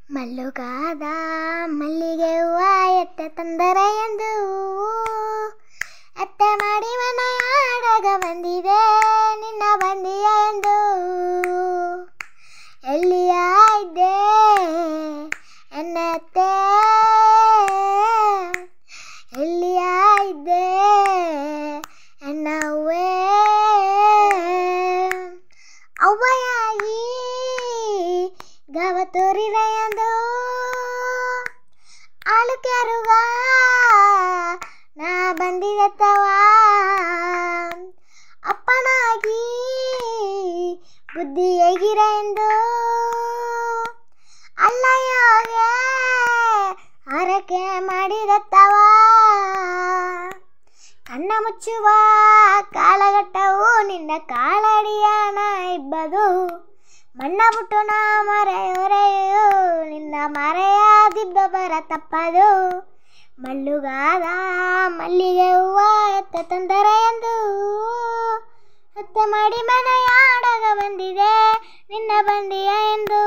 ಮಲ್ಲುಗಾದ ಮಲ್ಲಿಗೆ ಹೂವ ಎತ್ತೆ ತಂದರೆ ಎಂದು ಅತ್ತೆ ಮಾಡಿ ಮನೆಯಾಡಗ ಬಂದಿದೆ ನಿನ್ನ ಬಂದಿಯ ಎಂದು ಎಲ್ಲಿಯ ಇದ್ದೆ ಎನ್ನತ್ತೆ ಎಲ್ಲಿಯ ಇದ್ದೆ ಎನ್ನವ್ವೇ ಅವ್ವಯಾಗಿ ಗವ ತೋರಿದೆ ಎಂದು ಆಳುಕೆರುಗ ನಾ ಬಂದಿದೆತ್ತವ ಅಪ್ಪನಾಗಿ ಬುದ್ಧಿ ಹೇಗಿರ ಎಂದು ಅಲ್ಲಯ್ಯೋಗೆ ಹರಕೆ ಮಾಡಿದತ್ತವ ಕಣ್ಣ ಮುಚ್ಚುವ ಕಾಲಘಟ್ಟವು ನಿನ್ನ ಕಾಲಡಿಯಾನ ಇಬ್ಬದು ಮಣ್ಣ ಬಿಟ್ಟು ನಾ ಮರೆಯೊರೆಯು ನಿನ್ನ ಮರೆಯಾದಿಬ್ಬ ಬರ ತಪ್ಪದು ಮಲ್ಲುಗಾದ ಮಲ್ಲಿಗೆ ಹೂವ ಎತ್ತ ತಂದರೆ ಎಂದು ಹತ್ತೆ ಮಾಡಿ ಮನೆಯಾಡಗ ಬಂದಿದೆ ನಿನ್ನ ಬಂದಿಯ ಎಂದು